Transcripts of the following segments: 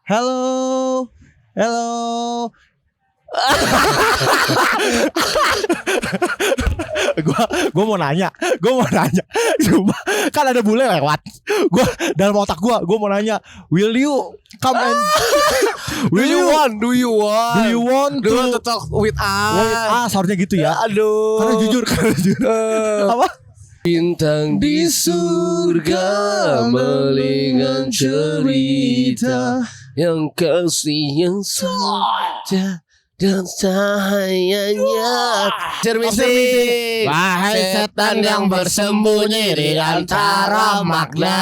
Hello. Hello. Gua mau nanya. Cuma kan ada bule lewat. Gua dalam otak gua mau nanya, will you come and Do you want do you want to talk with us? Harusnya gitu ya. Aduh. Karena jujur. Apa? Bintang di surga melihat cerita yang kasih yang saja dan cahayanya termistik. Wahai setan yang bersembunyi di antara makna.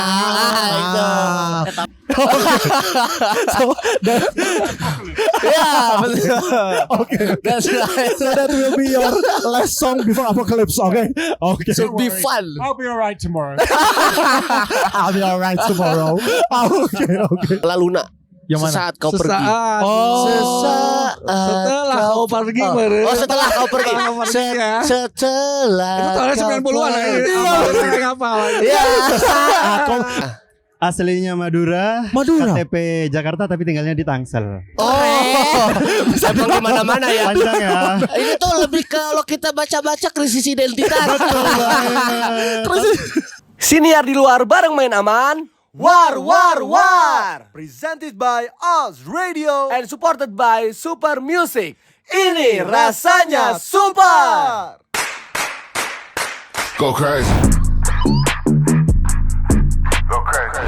Ya betul. Oke. So that will be your last song before Apocalypse. Okay. Should be fun. I'll be alright tomorrow. I'll be alright tomorrow. Okay. La Luna. Yang mana? Sesaat kau pergi. Oh. Setelah kau pergi kemarin. Oh setelah kau pergi. Setelah. Itu tahun 90-an lah. Apa lagi? Iya. Aslinya Madura. KTP Jakarta tapi tinggalnya di Tangsel. Oh. Bisa di mana-mana ya. Panjang ya. Ini tuh lebih kalau kita baca-baca krisis identitas. Siniar di luar bareng main aman. War. Presented by Oz Radio And supported by Super Music. Ini rasanya super. Go crazy. Go crazy.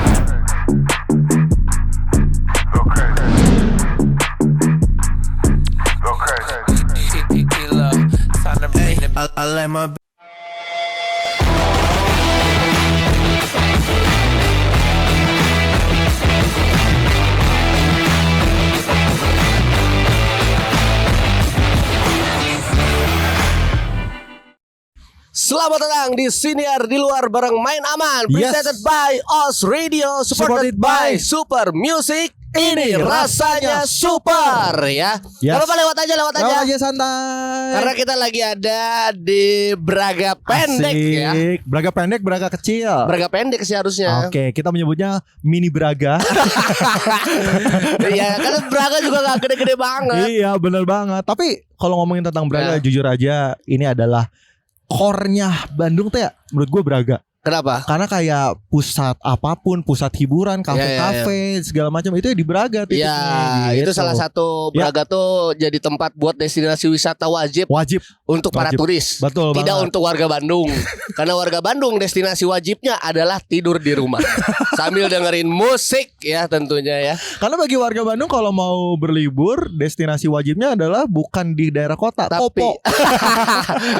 Go crazy. Go crazy. I let my Selamat datang di Siniar di luar bareng main aman. Presented by Oz Radio, supported by Super Music. Ini rasanya super ya. Gak apa-apa lewat aja Santai. Karena kita lagi ada di Braga Pendek. Asik. Ya. Braga pendek, Braga kecil. Braga Pendek sih harusnya. Oke, kita menyebutnya mini Braga. Iya, karena Braga juga gak gede-gede banget. Iya, bener banget. Tapi kalau ngomongin tentang Braga, jujur aja ini adalah core-nya Bandung tuh ya, menurut gue Braga. Kenapa? Karena kayak pusat apapun, pusat hiburan, kafe-kafe, segala macam itu ya di Braga titiknya. Iya, gitu. itu salah satu Braga tuh jadi tempat buat destinasi wisata wajib untuk para turis. Betul Tidak banget. untuk warga Bandung. Karena warga Bandung destinasi wajibnya adalah tidur di rumah sambil dengerin musik ya tentunya ya. Karena bagi warga Bandung kalau mau berlibur, destinasi wajibnya adalah bukan di daerah kota, Kopo.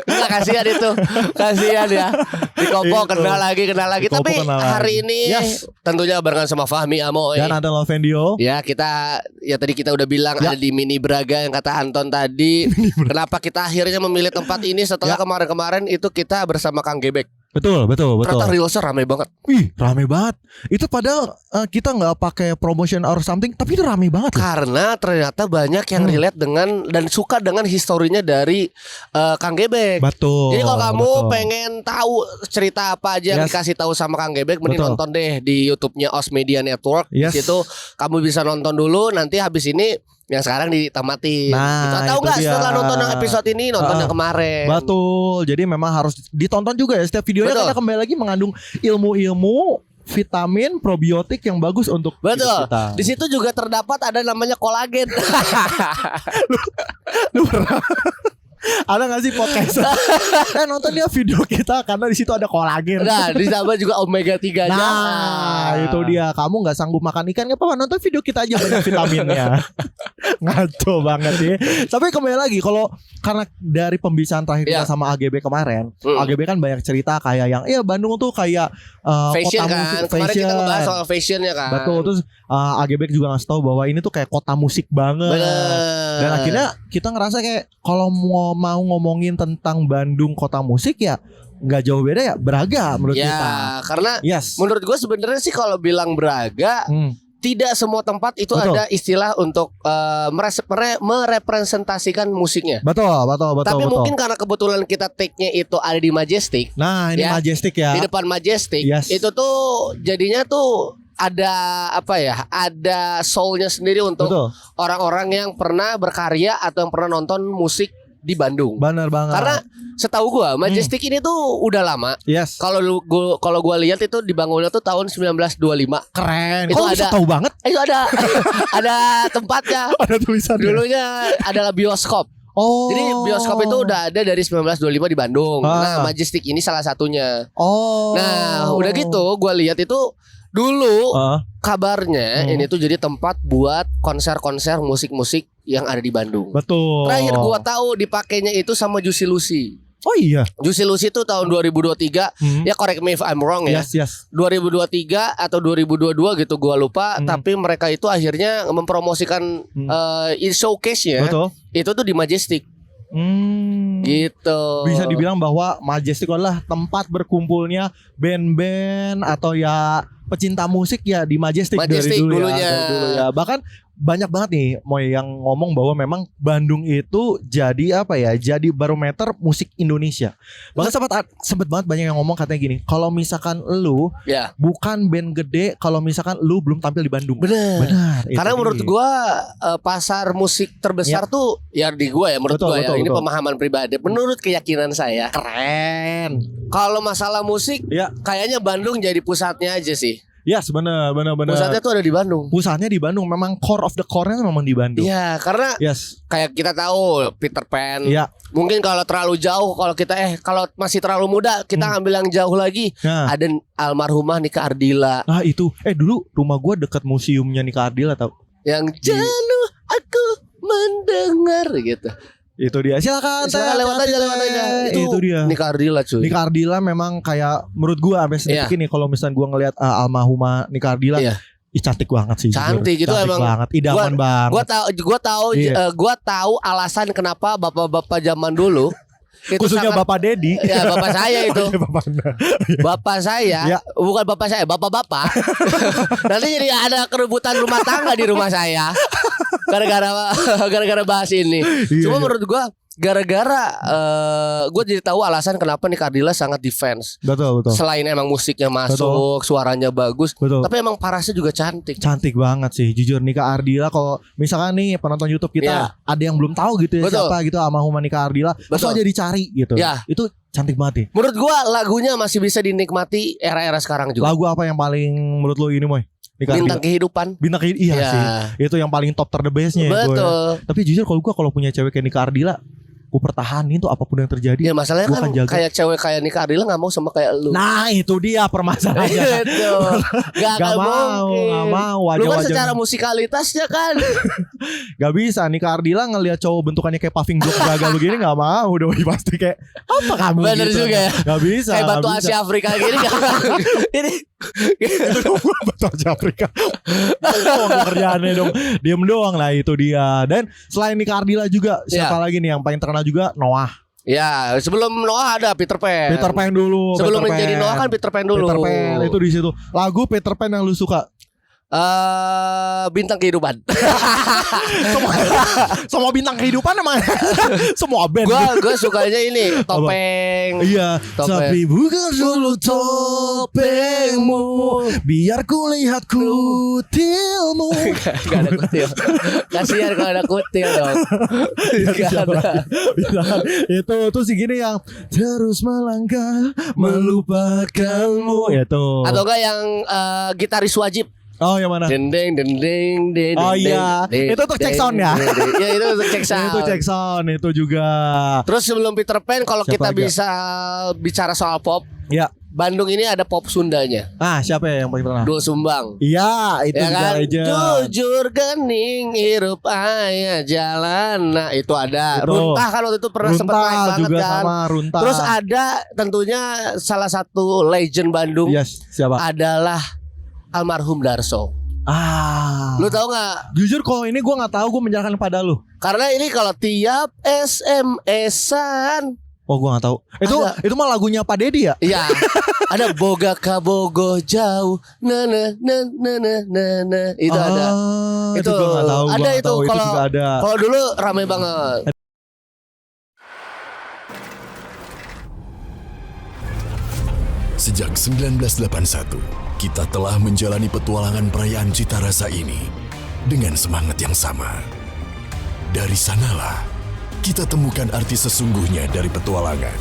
Enggak, kasihan itu. Kasihan ya. Di Kopo kenal lagi. Tapi hari ini tentunya barengan sama Fahmi Amoy dan Anton Lovendio. Ya tadi kita udah bilang ada di Mini Braga yang kata Anton tadi. Kenapa kita akhirnya memilih tempat ini setelah kemarin-kemarin itu kita bersama Kang Gebek. Betul. Ternyata Reelsnya rame banget. Wih, rame banget. Itu padahal kita nggak pakai promotion or something, tapi itu rame banget. Karena ternyata banyak yang relate dengan dan suka dengan historinya dari Kang Gebek. Betul. Jadi kalau kamu pengen tahu cerita apa aja yang dikasih tahu sama Kang Gebek, mending nonton deh di YouTube-nya Os Media Network. Di situ kamu bisa nonton dulu. Nanti habis ini yang sekarang ditamatin. Nah, tahu nggak setelah nonton yang episode ini nonton yang kemarin. Betul. Jadi memang harus ditonton juga ya. Setiap videonya kita kembali lagi mengandung ilmu-ilmu, vitamin, probiotik yang bagus untuk betul. Kita. Di situ juga terdapat ada namanya kolagen. Lu pernah ada nggak sih podcast? Nonton dia video kita karena di situ ada kolagen. Nah, ditambah juga omega 3-nya. Nah, itu dia. Kamu nggak sanggup makan ikan, nggak apa-apa, nonton video kita aja, banyak vitaminnya. Ngaco banget ya. Tapi kembali lagi, kalau karena dari pembicaraan terakhir kita sama AGB kemarin, AGB kan banyak cerita kayak yang, Bandung tuh kayak fashion kota kan. musik, Kemarin fashion. kita ngebahas soal fashionnya kan. Betul. Terus AGB juga ngasih tahu bahwa ini tuh kayak kota musik banget. Bener. Dan akhirnya kita ngerasa kayak kalau mau ngomongin tentang Bandung kota musik ya nggak jauh beda ya Braga menurut kita. Ya karena menurut gue sebenarnya sih kalau bilang Braga tidak semua tempat itu ada istilah untuk merepresentasikan musiknya. Betul. Tapi mungkin karena kebetulan kita take-nya itu ada di Majestic. Nah ini Majestic ya. Di depan Majestic itu tuh jadinya tuh ada apa ya? Ada soulnya sendiri untuk Betul. orang-orang yang pernah berkarya atau yang pernah nonton musik di Bandung. Benar banget. Karena setahu gua Majestic ini tuh udah lama. yes. Kalau gua lihat itu dibangunnya tuh tahun 1925. Keren. Itu Kok bisa ada- tahu banget? Itu ada ada tempatnya. Ada tulisannya. Dulunya adalah bioskop. Oh. Jadi bioskop itu udah ada dari 1925 di Bandung. Ah. Nah, Majestic ini salah satunya. Oh. Nah, udah gitu gua lihat itu dulu Ah. kabarnya ini tuh jadi tempat buat konser-konser musik-musik yang ada di Bandung. Betul. Terakhir gua tahu dipakainya itu sama Juicy Lucy. Oh iya. Juicy Lucy itu tahun 2023. Ya correct me if I'm wrong ya. Yes. 2023 atau 2022 gitu gua lupa, tapi mereka itu akhirnya mempromosikan showcase-nya Betul. itu tuh di Majestic gitu. Bisa dibilang bahwa Majestic adalah tempat berkumpulnya band-band atau ya pecinta musik ya di Majestic, Majestic dari dulu dulunya. ya, dari dulu ya. Bahkan banyak banget nih Moy yang ngomong bahwa memang Bandung itu jadi apa ya? Jadi barometer musik Indonesia. Bahkan sempat banget banyak yang ngomong katanya gini, kalau misalkan lu Ya. bukan band gede, kalau misalkan lu belum tampil di Bandung. Bener. Benar. itu Karena menurut dia. gua pasar musik terbesar tuh ya di gua ya menurut Betul, gua ya. betul, Ini betul. pemahaman pribadi. Menurut keyakinan saya, keren. kalau masalah musik Ya, kayaknya Bandung jadi pusatnya aja sih. yes, benar. Pusatnya tuh ada di Bandung. Pusatnya di Bandung, memang core of the core-nya memang di Bandung. Iya, karena Yes. kayak kita tahu Peter Pan. Iya. Mungkin kalau terlalu jauh, kalau masih terlalu muda, kita ambil yang jauh lagi. Nah, Ada almarhumah Nika Ardila nah itu. Dulu rumah gua deket museumnya Nika Ardila tau. yang jenuh aku mendengar gitu. Itu dia. Silakan Lewat aja. Itu dia. Nika Ardila cuy. Nika Ardila memang kayak menurut gua sampai Iya. detik ini kalau misalnya gua ngelihat almarhumah Nika Ardila, Iya. cantik banget sih. jujur. Cantik, itu Cantik emang banget, idaman banget. Iya. Gua tahu alasan kenapa bapak-bapak zaman dulu itu Khususnya sangat- Bapak Dedi. Ya bapak saya itu. Iya, Bapaknya. Bapak saya, Ya. bukan bapak saya, bapak-bapak. Nanti jadi ada kerebutan rumah tangga di rumah saya. Gara-gara bahas ini. Iya, Cuma iya. menurut gua gara-gara gue jadi tahu alasan kenapa Nika Ardila sangat defense. Betul. Selain emang musiknya masuk, suaranya bagus, Betul. tapi emang parasnya juga cantik. Cantik banget sih, jujur Nika Ardila. Kalau misalkan nih penonton YouTube kita Iya. ada yang belum tahu gitu ya Betul. siapa gitu almarhumah Nika Ardila, langsung Betul. aja dicari gitu. Ya. Itu cantik banget nih. Menurut gua lagunya masih bisa dinikmati era-era sekarang juga. Lagu apa yang paling menurut lo ini Moy? Nika Bintang Ardila. Kehidupan. Bintang Kehidupan. Iya Ya. sih. Itu yang paling top the best-nya ya, gua ya. Betul. Tapi jujur kalau punya cewek kayak Nika Ardila, gue pertahanin tuh apapun yang terjadi. Ya masalahnya Gua kan akan jaga. kayak cewek kayak Nika Ardila gak mau sama kayak lu. Nah itu dia permasalahannya. Gitu. Gak Gak mau, mungkin. gak mau. Lu kan Wajah-wajah secara musikalitasnya kan. gak bisa. Nika Ardila ngelihat cowok bentukannya kayak puffing block gagal begini gak mau dong. Pasti kayak apa kamu Bener gitu. juga ya. Gak bisa. Kayak batu gak bisa. Asia Afrika gini gak. Ini Itu dong batu Asia Afrika. Doang kerjaannya dong. Diem doang lah itu dia. Dan selain Nika Ardila juga siapa lagi nih yang paling terkenal juga? Noah. ya sebelum Noah ada Peter Pan. Peter Pan dulu. Sebelum Peter menjadi Pan. Noah kan Peter Pan dulu. Peter Pan itu di situ. Lagu Peter Pan yang lu suka? Bintang Kehidupan. Semua bintang kehidupan emang. Semua band. Gua sukanya ini Topeng. Iya, Topeng. tapi bukan dulu topengmu, biar ku lihat kutilmu. Gak ada kutil. Kasihan kalau ada kutil dong. Gak ada. Itu tuh sih gini yang terus melangkah melupakanmu. Itu. Atau enggak yang gitaris wajib. Oh yang mana? Dendeng dendeng dendeng. Oh iya, itu untuk check sound ya? Ya itu untuk check sound. Itu check sound itu juga. Terus sebelum Peter Pan kalau Siapa kita aja? bisa bicara soal pop, Ya. Bandung ini ada pop Sundanya. Siapa ya yang paling pernah? Doel Sumbang. Iya, itu Ya juga kan? legend. Jujur gening hirup ayah jalan. Nah itu ada. Itu. Runtah kan waktu itu pernah sempat naik banget juga kan. sama Runtah. Terus ada tentunya salah satu legend Bandung Yes, siapa? adalah almarhum Darso. Lu tahu nggak? Jujur kalau ini gue nggak tahu, gue menyerahkan pada lu. Karena ini kalau tiap SMS-an. Oh gue nggak tahu. Itu mah lagunya Pak Dedi ya? Iya. Ada boga kabogo jauh. Na na na na na na na. Itu ada. Itu gue nggak tahu. Ada Gua nggak itu tahu, kalau juga ada. kalau dulu rame banget. Sejak 1981, kita telah menjalani petualangan perayaan cita rasa ini dengan semangat yang sama. Dari sanalah kita temukan arti sesungguhnya dari petualangan.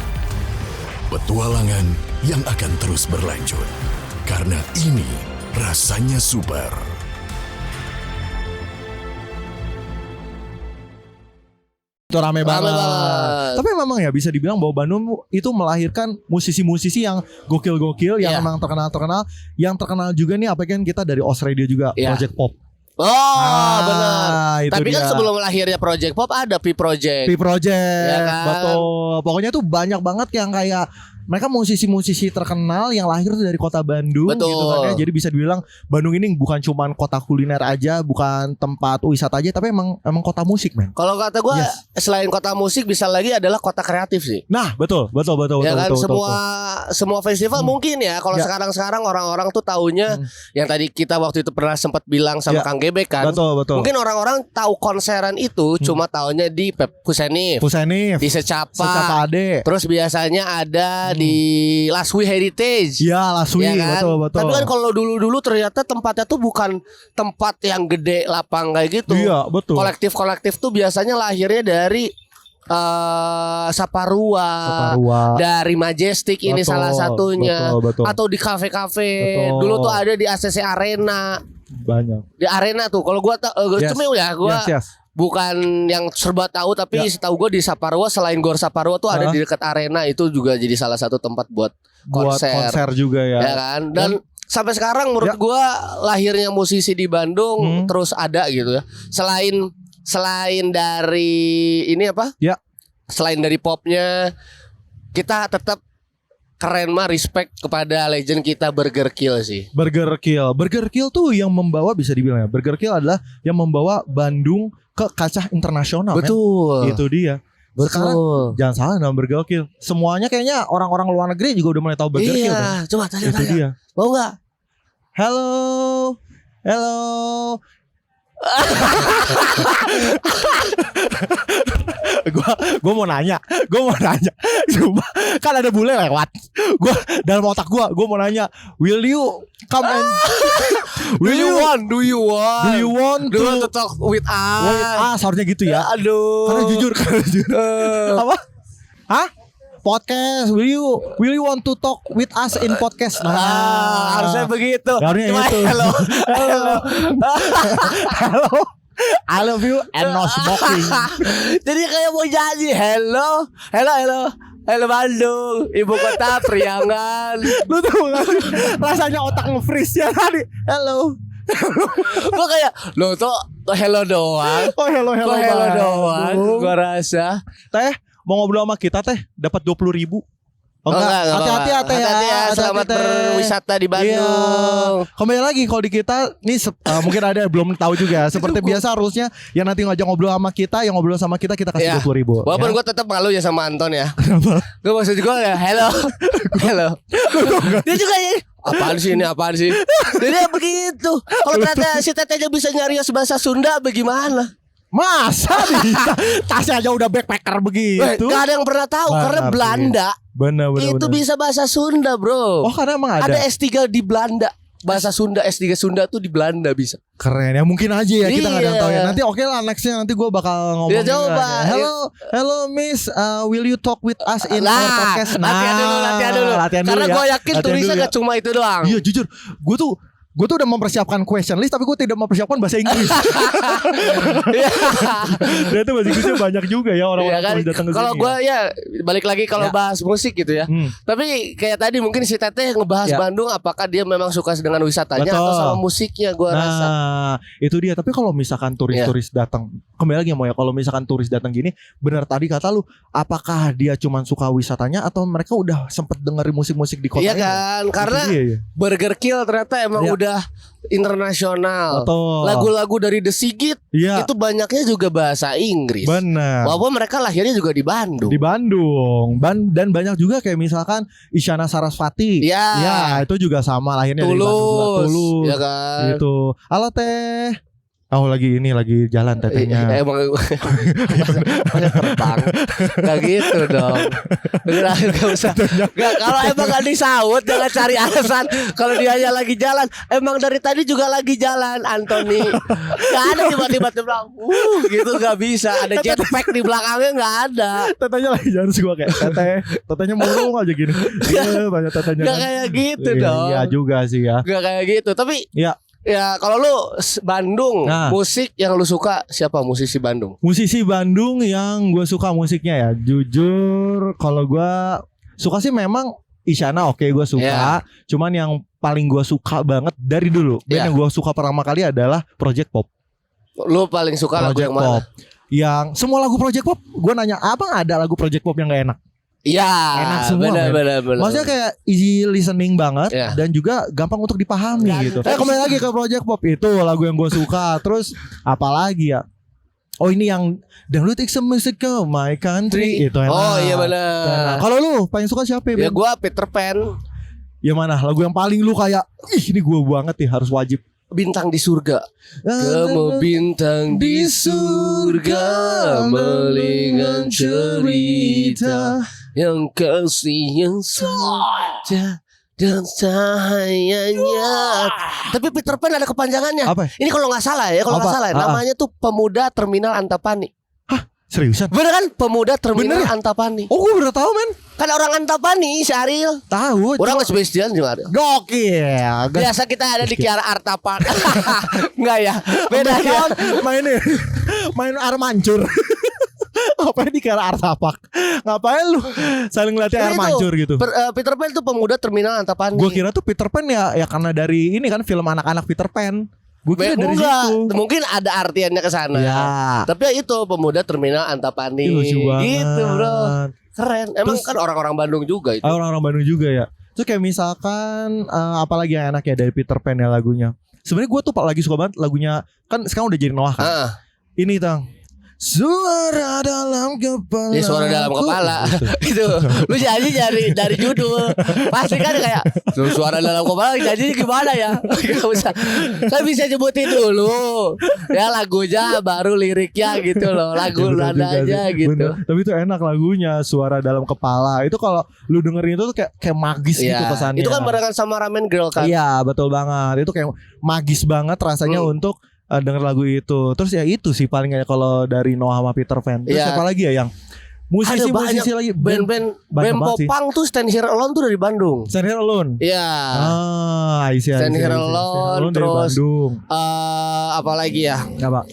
Petualangan yang akan terus berlanjut. Karena ini rasanya super. Itu rame banget. banget. Tapi memang ya bisa dibilang bahwa Bandung itu melahirkan musisi-musisi yang gokil-gokil, yang Iya. memang terkenal-terkenal. Yang terkenal juga nih apa kan kita dari Os Radio juga, Iya. Project Pop. Benar. itu Tapi kan dia. sebelum lahirnya Project Pop ada P-Project. P-Project, Ya kan? betul. Pokoknya tuh banyak banget yang kayak mereka musisi-musisi terkenal yang lahir tuh dari kota Bandung Betul. gitu kan ya. Jadi bisa dibilang Bandung ini bukan cuman kota kuliner aja, bukan tempat wisata aja, tapi emang kota musik, men. Kalau kata gue Yes. selain kota musik bisa lagi adalah kota kreatif sih. Nah, betul. Ya kan betul, semua festival mungkin ya kalau Ya. sekarang orang-orang tuh taunya yang tadi kita waktu itu pernah sempat bilang sama Ya. Kang Gebek kan. Betul. Mungkin orang-orang tahu konseran itu cuma taunya di Pusenif, Pusenif, di Secapa. Secapa Ade. Terus biasanya ada di Laswi Heritage. Iya, Laswi, Ya kan? betul. Tapi kan kalau dulu ternyata tempatnya tuh bukan tempat yang gede lapang kayak gitu. Iya, betul. Kolektif tuh biasanya lahirnya dari Saparua, dari Majestic ini Betul, salah satunya, betul. atau di kafe-kafe. Betul. Dulu tuh ada di ACC Arena. Banyak. Di Arena tuh kalau gua Yes. cuma ya gua Yes. bukan yang serba tahu tapi Ya. setahu gue di Saparua selain Gor Saparua tuh ada di dekat arena itu juga jadi salah satu tempat buat Buat konser juga ya. ya kan. Dan sampai sekarang menurut Ya. gue lahirnya musisi di Bandung terus ada gitu ya. Selain dari ini apa? Ya. Selain dari popnya kita tetap keren mah respect kepada legend kita Burger Kill sih. Burger Kill tuh yang membawa bisa dibilang ya. Burger Kill adalah yang membawa Bandung ke kancah internasional. Betul. Men. Itu dia. Sekarang Betul. jangan salah nama Burger Kill. Semuanya kayaknya orang-orang luar negeri juga udah mulai tahu Burger Kill. Kan? Iya, coba tanya. Itu dia. Mau nggak? Hello. Gua mau nanya. Cuma kan ada bule lewat. Gua dalam otak gua mau nanya, will you come and Do you want do you want to talk with us? harusnya gitu ya. Aduh. Karena jujur. Apa? Hah? Podcast. Will you want to talk with us in podcast? Nah, Harusnya begitu. Harusnya Cuma itu. hello. Hello. I love you and no smoking. Jadi kayak mau janji hello Bandung, ibu kota Priangan. Lu tahu gak sih? Rasanya otak nge-freeze ya tadi. Hello. Gue kayak lo tuh hello doang. Oh hello Kok hello Bandung. doang. Gue rasa. Teh mau ngobrol sama kita teh dapat 20.000. Oh enggak, enggak hati-hati ya teh. Hati-hati ya, Hati-hati, selamat Teh. berwisata di Bandung. Iya. Kembali lagi kalau di kita nih mungkin ada yang belum tahu juga. Seperti biasa harusnya yang nanti ngajak ngobrol sama kita, yang ngobrol sama kita kasih Iya. 20.000. Walaupun ya. gue tetap malu ya sama Anton ya. Gue maksud gue ya hello. Dia juga ya apaan sih? Jadi ya begitu. Kalau ternyata si tetenya bisa nyari bahasa Sunda bagaimana? Masa bisa? Tasnya aja udah backpacker begitu. Gak ada yang pernah tahu karena Benar, Belanda Benar. itu bisa bahasa Sunda, bro. Oh karena emang ada. Ada S3 di Belanda. Bahasa Sunda, S3 Sunda tuh di Belanda bisa. Keren ya, mungkin aja ya kita nggak ada yang tahu ya. Iya. Nanti oke lah nextnya nanti gue bakal ngomong. Ya, coba. Hello Miss, will you talk with us in our podcast? Latihan dulu. Karena ya. gue yakin Latihan tulisnya dulu ya. gak cuma itu doang. Iya jujur, gue tuh udah mempersiapkan question list tapi gue tidak mempersiapkan bahasa Inggris. Ternyata bahasa Inggrisnya banyak juga ya orang-orang Iya kan? yang datang ke sini. Kalau gue ya balik lagi kalau Ya. bahas musik gitu ya. Tapi kayak tadi mungkin si Teteh ngebahas Ya. Bandung, apakah dia memang suka dengan wisatanya Betul. atau sama musiknya? Gue rasa. Nah, itu dia. Tapi kalau misalkan turis-turis datang, kembali lagi mau ya. Kalau misalkan turis datang gini, benar tadi kata lu, apakah dia cuma suka wisatanya atau mereka udah sempet dengerin musik-musik di kota Iya ini? kan? Itu Karena dia, ya. Burger Kill ternyata emang Ya. udah internasional. Betul. Lagu-lagu dari The Sigit Iya. itu banyaknya juga bahasa Inggris. Benar. Walaupun mereka lahirnya juga di Bandung. Di Bandung. Dan banyak juga kayak misalkan Isyana Sarasvati. Ya. Ya, itu juga sama lahirnya dari Bandung juga. Tulus, Tulus. ya kan? Gitu. Halo Teh. Oh lagi jalan tetenya. Emang masa terbang. Gak gitu dong. Gak usah. Gak, kalau emang gak disaut jangan cari alasan. Kalau dia aja lagi jalan, emang dari tadi juga lagi jalan Anthony. Gak ada tiba-tiba dia bilang gitu, gak bisa. Ada jetpack di belakangnya gak ada. Tetenya lagi jalan sih gua kayak tetenya murung aja gini. Iya banyak tetenya. Gak kayak gitu dong. Iya juga sih ya. Gak kayak gitu. Tapi ya kalau lu Bandung, musik yang lu suka siapa musisi Bandung? Musisi Bandung yang gue suka musiknya ya, jujur kalau gue suka sih memang Isyana oke, gue suka. Cuman yang paling gue suka banget dari dulu band yang gue suka pertama kali adalah Project Pop. Lu paling suka lagu yang mana? Yang semua lagu Project Pop, gue nanya apa ada lagu Project Pop yang gak enak? Iya, enak semua. Bener. Maksudnya kayak easy listening banget dan juga gampang untuk dipahami gitu. Kembali lagi ke Project Pop, itu lagu yang gue suka. Terus apalagi ya? Oh ini yang Dangdut It's a Music My Country itu enak. Oh iya benar. Kalau lu paling suka siapa ya? Ya gue Peter Pan. Ya mana lagu yang paling lu kayak ini gue banget nih harus wajib. Bintang di surga. Kamu bintang di surga, melihat cerita yang kasih yang saja dan cahayanya. Tapi Peter Pan ada kepanjangannya. Apa? Ini kalau nggak salah ya, namanya tuh Pemuda Terminal Antapani. Seriusan? Bener kan? Pemuda Terminal Antapani. Oh gue baru tahu men. Kan orang Antapani si Ariel. Tahu. Orang Sebastian juga ada. Gokil. Biasa kita ada di Kiara Arta Park. Enggak ya? Beda ya. Main air mancur. Ngapain di Kiara Arta Park? Ngapain lu saling ngeliatin air mancur gitu? Peter Pan tuh Pemuda Terminal Antapani. Gue kira tuh Peter Pan ya karena dari ini kan film anak-anak Peter Pan. Gue kira dari situ. Mungkin ada artiannya ke sana. Ya. Tapi ya itu Pemuda Terminal Antapani. Gitu bro. Keren. Emang terus, kan orang-orang Bandung juga itu. Orang-orang Bandung juga ya. Terus kayak misalkan apalagi yang enak ya dari Peter Pan ya lagunya. Sebenarnya gue tuh lagi suka banget lagunya. Kan sekarang udah jadi Noah kan. Ini Tang. Suara dalam kepala. Ya suara dalam kepala. Itu. Lu jadi dari judul. Pasti kan kayak suara dalam kepala jadi gimana ya? Gak usah. Kan bisa sebutin dulu. Ya lagunya baru liriknya gitu loh. Lagu nadanya gitu. Bener. Tapi itu enak lagunya Suara Dalam Kepala. Itu kalau lu dengerin itu tuh kayak magis gitu kesannya. Itu kan barengan sama Ramen Girl kan. Iya betul banget. Itu kayak magis banget rasanya untuk denger lagu itu. Terus ya itu sih paling kayak kalau dari Noah sama Peter Pan. Terus siapa lagi ya yang musisi lagi band popang tuh Stand Here Alone tuh dari Bandung. Stand Here Alone. Iya. Stand Here Alone terus dari Bandung. Apalagi ya? Apa?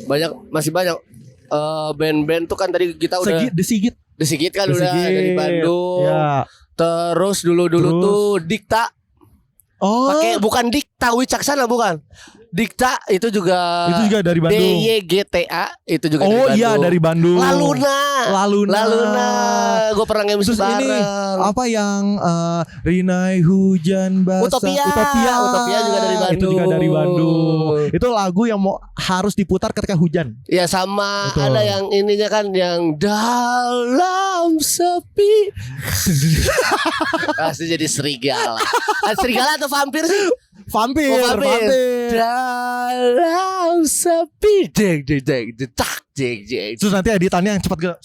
Masih banyak band-band tuh kan tadi kita udah The Sigit kan udah dari Bandung. Ya. Terus dulu tuh Dikta. Bukan Dikta Wicaksana bukan. Dikta itu juga dari Bandung. DYGTA itu juga dari Bandung. Oh iya dari Bandung. Laluna. Gue pernah nge-MC bareng. Ini apa yang Rinai Hujan Basah. Utopia juga dari Bandung. Itu juga dari Bandung. Itu lagu yang harus diputar ketika hujan. Ya sama betul. Ada yang ininya kan yang dalam sepi. Pasti jadi serigala. Serigala atau vampir sih? Vampir. Dalam sepi. Deng. Terus nanti editannya yang cepat gitu.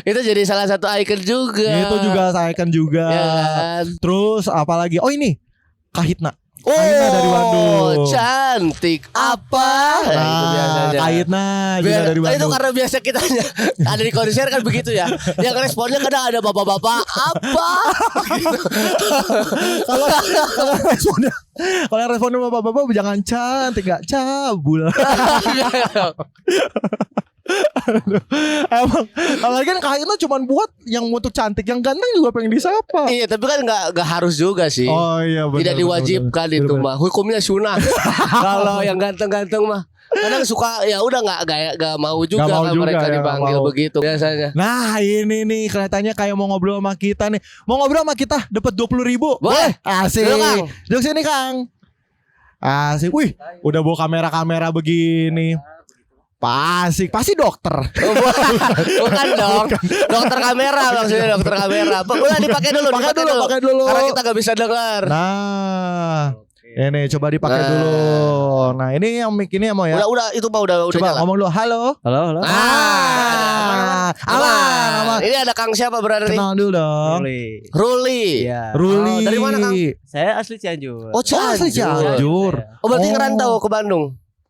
Itu jadi salah satu icon juga. Itu juga icon juga. Ya kan? Terus apalagi? Oh ini Kahitna. Kahitna dari Bandung. Cantik apa? Kahitna juga dari Bandung. Itu karena biasa kita ada di konser kan begitu ya. Yang responnya kadang ada bapak-bapak apa? Kalau responnya bapak-bapak jangan cantik, gak cabul. Emang apalagi kan Kahitna cuma buat yang untuk cantik, yang ganteng juga pengen disapa. Iya tapi kan gak harus juga sih. Oh iya bener, tidak diwajibkan bener, itu mah hukumnya sunnah. Kalau yang ganteng-ganteng mah kadang suka ya udah nggak mau juga kan mereka dipanggil begitu biasanya. Nah ini nih kelihatannya kayak mau ngobrol sama kita nih. Mau ngobrol sama kita dapat 20.000. Boleh. Asik. Duduk sini Kang. Asik. Wih udah bawa kamera begini. Pasti dokter. Bukan dong. Dokter kamera maksudnya dokter kamera. Boleh dipakai dulu. Pakai dulu. Karena kita gak bisa dengar. Nah, Ini coba dipakai Nah. dulu. Nah, ini yang mic ini ya mau ya. Udah itu Pak udah Coba nyala. ngomong dulu. Halo. Halo, halo. Aman. Ini ada Kang siapa berarti? Kenal dulu dong. Ruli. Iya. Ruli. Oh, dari mana, Kang? Saya asli Cianjur. Oh, asli Cianjur. Cianjur. Oh, berarti Oh. ngerantau ke Bandung.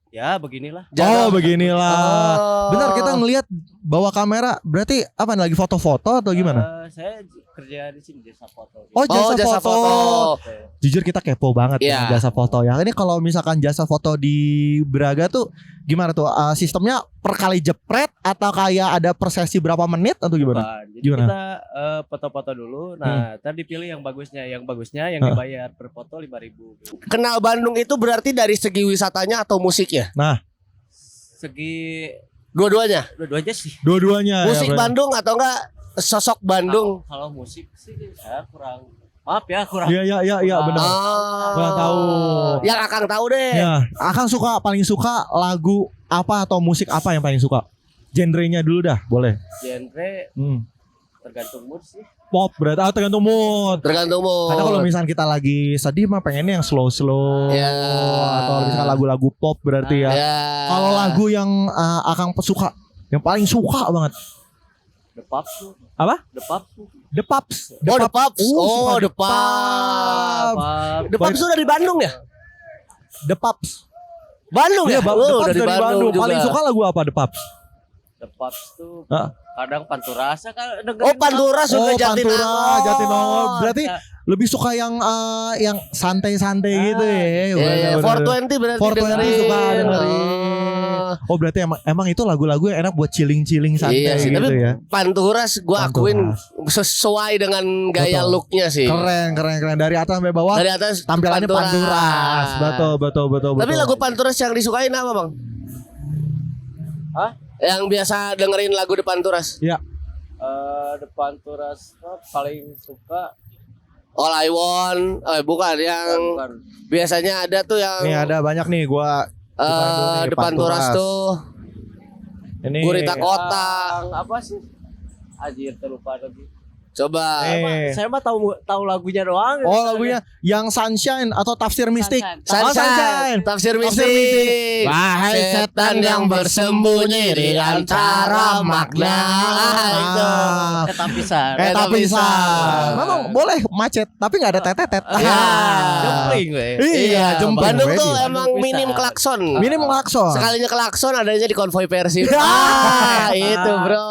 Ya, beginilah. Oh, beginilah. Oh. Benar, kita ngelihat bawa kamera. Berarti apa lagi foto-foto atau gimana? Saya kerja di sini jasa foto. Oh, jasa, foto. Oke. Jujur kita kepo banget Iya. ya jasa foto ya. Ini kalau misalkan jasa foto di Braga tuh gimana tuh? Sistemnya per kali jepret atau kayak ada per sesi berapa menit atau gimana? Bukan. Jadi Gimana? kita foto-foto dulu. Nah, ntar dipilih yang bagusnya yang dibayar per foto 5.000. Kenal Bandung itu berarti dari segi wisatanya atau musiknya? Segi Dua-duanya. dua-duanya sih. Dua-duanya. Musik ya, Bandung atau enggak sosok Bandung? Kalau musik sih saya kurang. Maaf ya, kurang. Iya benar. Kurang tahu. Yang Akang tahu deh. Ya, Akang paling suka lagu apa atau musik apa yang paling suka? Genrenya dulu dah, boleh. Genre tergantung mood sih. Pop berarti tergantung mood. Tergantung mau. Karena kalau misalkan kita lagi sedih mah pengennya yang slow Ya. atau misalkan lagu-lagu pop berarti ya. Ya. Kalau lagu yang Akang suka, yang paling suka banget. The Pops tuh. Apa? The Pops tuh. The Pops. Oh, The Pops. suka Oh, The Pops. Pops. The Pops itu dari Bandung ya? The Pops. Bandung Iya, ya? The Oh, Pops dari Bandung. juga. Paling suka lagu apa The Pops? The Pops tuh Ah. kadang Panturasa kan Oh, Pantura juga Jatinangor. Pantura, Jatinangor. Berarti lebih suka yang santai-santai gitu ya. Iya, 420 berarti 420 dengerin. suka dengerin. Oh, berarti emang itu lagu-lagu yang enak buat chilling-chilling santai Iya sih, gitu tapi ya. Panturas gue akuin sesuai dengan gaya Betul. looknya sih. Keren dari atas sampai bawah. Dari atas Tampilannya Panturas. Betul. Tapi lagu Panturas yang disukain apa, Bang? Hah? Yang biasa dengerin lagu The Panturas. Ya. The Panturas paling suka All I Want, bukan yang bukan. biasanya ada tuh yang Nih ada banyak nih gua The Panturas tuh Ini Gurita Kota. Yang apa sih? Anjir terlupa lagi. Coba. Saya mah tahu lagunya doang. Oh, lagunya yang Sunshine atau Tafsir Mistik. Sunshine, tafsir mistik. Wahai setan yang bersembunyi di antara makna. Itu. Tapisan. Tapisan. Memang boleh macet, tapi nggak ada tetetet. Ya. Jempling we. Iya, jempling. Bandung tuh Wedi. emang minim klakson. Minim klakson. Sekalinya klakson adanya di konvoi Persib. Itu bro.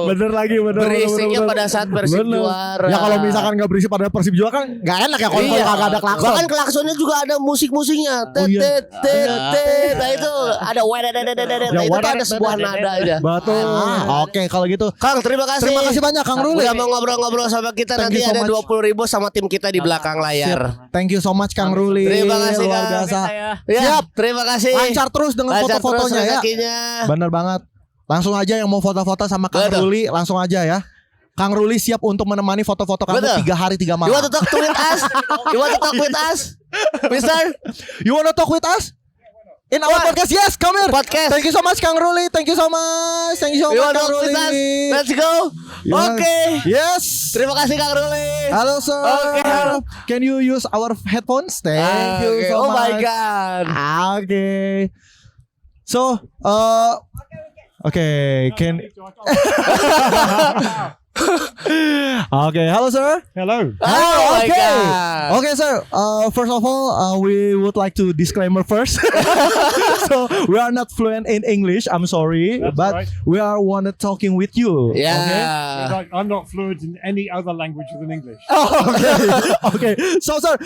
Bener lagi, bener. Berisiknya pada saat Persib juara. Ya kalau misalkan nggak berisik pada Persib juara kan nggak enak ya kalau Iya. kagak ada klakson. Bahkan klaksonnya juga ada musik-musiknya. Oh, iya. Nah itu ada Ya, itu tuh ada sebuah nada aja. Betul. Oke, kalau gitu. Kang, terima kasih. Terima kasih banyak Kang Ruli. Udah mau ngobrol-ngobrol sama kita. Thank Nanti you so ada much. 20.000 sama tim kita di belakang layar. Thank you so much Kang Ruli. Terima kasih, luar Kang. biasa. Ya, Siap. terima kasih. Lancar terus dengan Lancar foto-fotonya terus ya. rezekinya. Bener banget. Langsung aja yang mau foto-foto sama Kang Betul. Ruli langsung aja ya. Kang Ruli siap untuk menemani foto-foto kamu Betul. 3 hari 3 You want malam. to talk with us? You want to talk with us? Mister? You wanna talk with us? In our podcast, yes, come here. Podcast. Thank you so much Kang Ruli. Thank you so much. Thank you so You much want to Kang talk with us? Ruli. Let's go. You wanna- Oke. Yes. Terima kasih Kang Ruli. Hello sir. Oke, halo. Can you use our headphones? Thank you Oke. so Oh much. my god. Okay. So, okay, can Okay, hello sir. Hello. Oh my okay. god. Okay, sir. First of all, we would like to disclaimer first. So we are not fluent in English. I'm sorry, but right. we are wanna talking with you. Yeah. I'm not fluent in any other language than English. Okay. Okay. So, sir,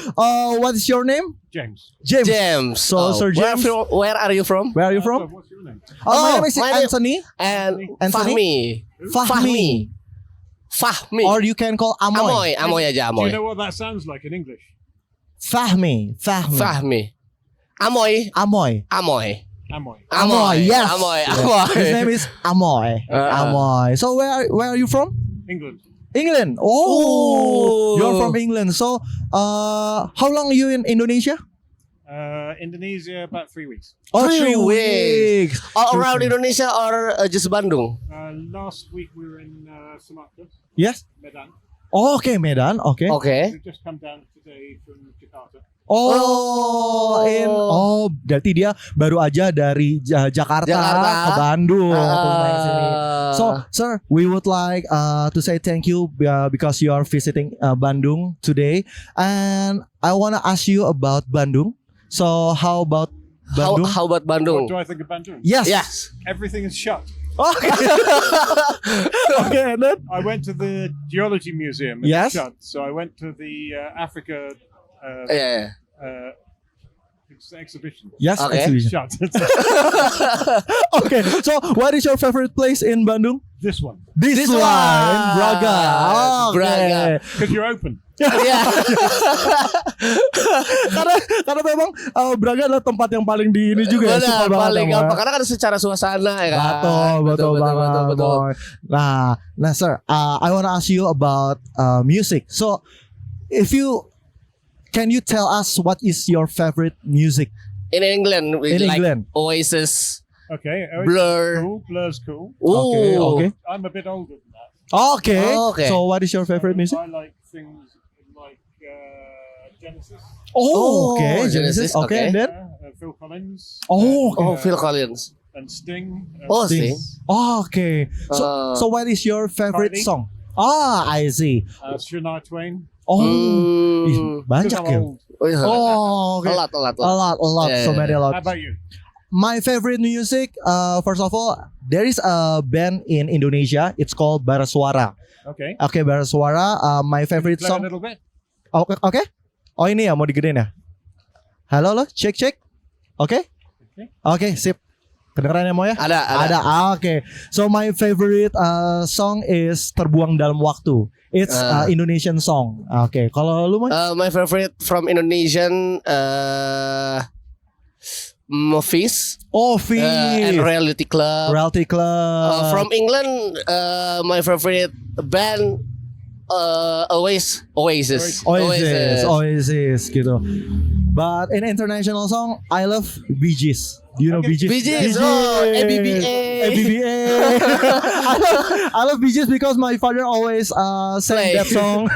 what is your name? James. James. James. So, Sir James. Where are you from? Where are you from? What's your name? My name is my name- Anthony. And Anthony? Fahmi. Fahmi. Or you can call Amoy. Amoy aja Do you Amoy. know what that sounds like in English? Fahmi. Fahmi. Amoy. Amoy. Amoy. Amoy. Amoy, yes. Amoy. His Amoy. name is Amoy. Amoy. So where are you from? England. England. Oh, Ooh. you're from England. So how long are you in Indonesia? Indonesia, about 3 weeks. Oh, 3 3 weeks. All around Indonesia or just Bandung? Last week we were in Sumatra, Yes. Medan. Oke, Medan. Oke. Oke. We just come down today from Jakarta. Berarti dia baru aja dari Jakarta ke Bandung untuk main sini. So, sir, we would like to say thank you because you are visiting Bandung today, and I wanna ask you about Bandung. So, how about Bandung? How about Bandung? What do I think of Bandung? Yes. Yes. Everything is shut. Okay. Okay, and then I went to the Geology Museum. And Yes. it's shut. So I went to the Africa Yeah. exhibition. yes, Okay. exhibition. Shut. Okay, so what is your favorite place in Bandung? This one. This one, Braga. Okay. Braga. Because you're open. Iya. karena memang Braga adalah tempat yang paling di ini juga ya, suka Benar, banget paling sama. gampang karena kan secara suasana ya kan. Betul banget. betul. Boy. Nah, sir, I want to ask you about music. So, can you tell us what is your favorite music? In England, we In like England. Oasis, Okay. Blur. Cool. Blur's cool. Okay. I'm a bit older than that. Okay. Okay. So, what is your favorite music? I like things like Genesis. Okay. Genesis, Okay, and then Phil Collins. Oh, Phil Collins. And Sting. Oh, Sting. Okay. So what is your favorite Kylie. song? I see. Shania Twain. Oh, Hmm. ih, banyak Because I'm ya. old. Oh, iya. Oh, okay. A lot. A lot. Yeah, So yeah, many, a How lot. about you? My favorite music, first of all, there is a band in Indonesia. It's called Barasuara. Okay. Okay, Barasuara. My favorite Play a song. little bit. Okay. Oh, ini ya mau digedein ya. Halo lo, cek. Oke. Oke, sip. Kedengeran ya Mo ya? Ada. Oke. So my favorite song is Terbuang Dalam Waktu. It's Indonesian song. Oke. Kalau lu Mo? My favorite from Indonesian movies Oh, V. and Reality Club. Reality Club. From England, my favorite band Oasis gitu. But in international song, I love Bee Gees. Do you know Bee Gees? Bee Gees, oh, ABBA. I love Bee Gees because my father always sang Play. that song.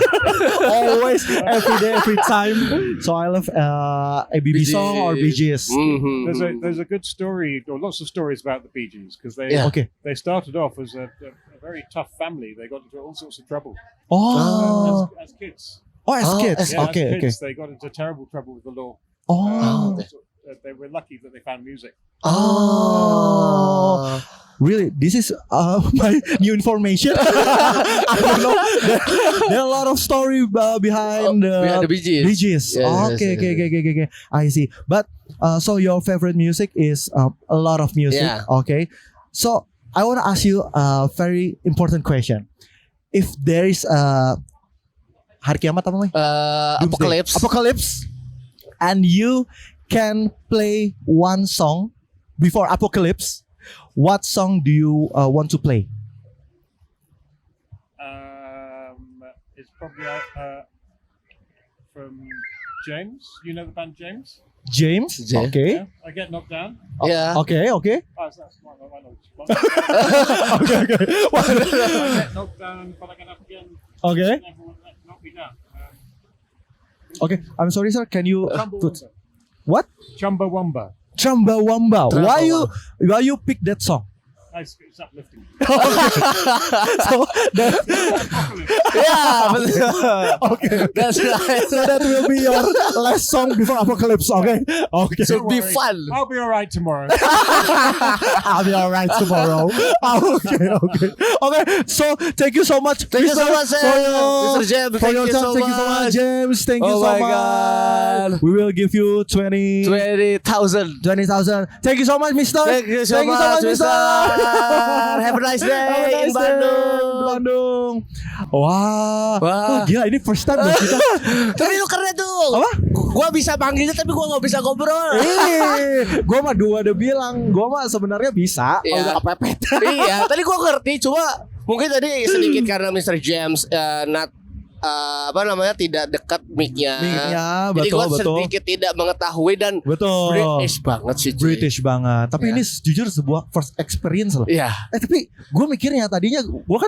Always, every day, every time. So I love ABBA song or Bee Gees. Mhm. There's a good story, or lots of stories about the Bee Gees, because Yeah. Okay. they started off as a very tough family. They got into all sorts of trouble Oh, as kids. as kids. Yeah, Okay, as okay. kids, they got into terrible trouble with the law. Oh, They were lucky that they found music. Oh. Really? This is my new information. I don't know. There are a lot of story behind the Bee Gees. Bee Gees. Yes, Okay. yes. I see. But so your favorite music is a lot of music. Yeah. Okay. So I want to ask you a very important question. If there is hari kiamat apa namanya? Doomsday. Apocalypse, and you can play one song before apocalypse, what song do you want to play? It's probably from James. You know the band James? James. Okay. Yeah. I Get Knocked Down. Yeah. Okay. Oh, that's my old spot. Okay. I get knocked down, but I get up again. Okay. Never knock me down. Okay. I'm sorry, sir. Can you put Chumbawamba. what? Chumbawamba. Chumbawamba. Why you pick that song? It's uplifting. So that, Yeah, betul. okay. That's right. So that will be your last song before apocalypse. Okay. Okay. Should be worry. fun. I'll be all right tomorrow. I'll be alright tomorrow. Okay. So thank you so much. Thank you so much, Mr. James. For your Thank you time. so Thank you so much, much. James. Thank you Oh so my much. God. We will give you 20,000. 20,000. Thank you so much, Mister. Thank you so much, Mister. Have a nice day in Bandung. Wah. Wah. Gila ini first time buat kita. Tapi lu keren tuh. Apa? Gua bisa panggilnya tapi gua nggak bisa ngobrol. Gue mah dua udah bilang, gue mah sebenarnya bisa. Iya. Udah kepepet. Iya, tadi gua ngerti cuma mungkin tadi sedikit karena Mr. James not tidak dekat mic-nya. Mic-nya, Jadi betul, gue betul. sedikit tidak mengetahui dan Betul. British banget sih. cuy. British banget. Tapi Ya. ini jujur sebuah first experience loh. Iya. Tapi gue mikirnya tadinya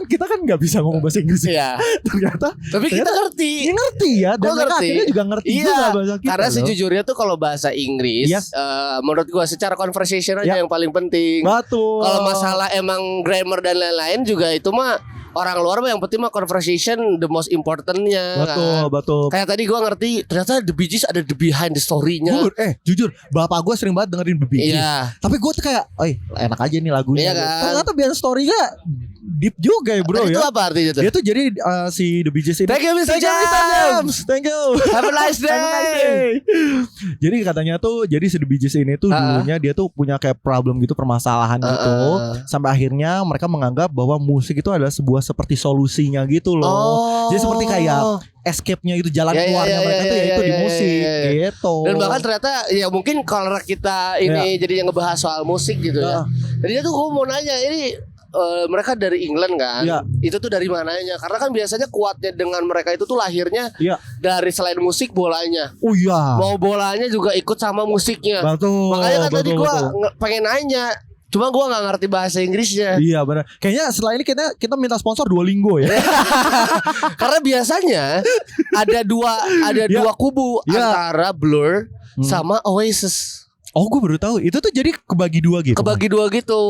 kita kan nggak bisa ngomong bahasa Inggris. Iya. Ternyata Tapi kita ngerti. ngerti ya, dan Gua mereka ngerti. akhirnya juga ngerti Iya, juga bahasa kita. karena loh. sejujurnya tuh kalau bahasa Inggris, Iya. menurut gua secara conversation aja Ya. yang paling penting. Betul. Kalau masalah emang grammar dan lain-lain juga itu mah orang luar mah yang penting mah conversation the most importantnya. betul, kan? betul. Kayak tadi gua ngerti ternyata The Bee Gees ada the behind the story-nya. Jujur, bapak gue sering banget dengerin The Bee Gees. Iya. Tapi gue tuh kayak, enak aja nih lagunya. Iya kan? Ternyata behind story-nya deep juga ya bro Tadi ya. itu apa artinya tuh? Dia tuh jadi si The Bee Gees ini. Thank you Mr. James. Thank you. Have a nice day. Jadi katanya tuh, jadi si The Bee Gees ini tuh dulunya dia tuh punya kayak problem gitu, permasalahan gitu. Sampai akhirnya mereka menganggap bahwa musik itu adalah sebuah seperti solusinya gitu loh. Jadi seperti kayak escape-nya itu, jalan keluarnya mereka tuh ya itu di musik gitu. Dan bahkan ternyata ya mungkin kalau kita ini jadinya ngebahas soal musik gitu ya. Jadinya tuh gue mau nanya ini mereka dari England kan? Iya. Itu tuh dari mananya? Karena kan biasanya kuatnya dengan mereka itu tuh lahirnya Iya. dari selain musik bolanya. Oh iya. Mau bolanya juga ikut sama musiknya. Betul. Makanya kan tadi betul, gue betul. pengen nanya. Cuma gue gak ngerti bahasa Inggrisnya. Iya benar. Kayaknya setelah ini kita minta sponsor Duolingo ya. Karena biasanya ada dua kubu antara Blur sama Oasis. Oh, gue baru tahu. Itu tuh jadi kebagi dua gitu. Kebagi dua gitu.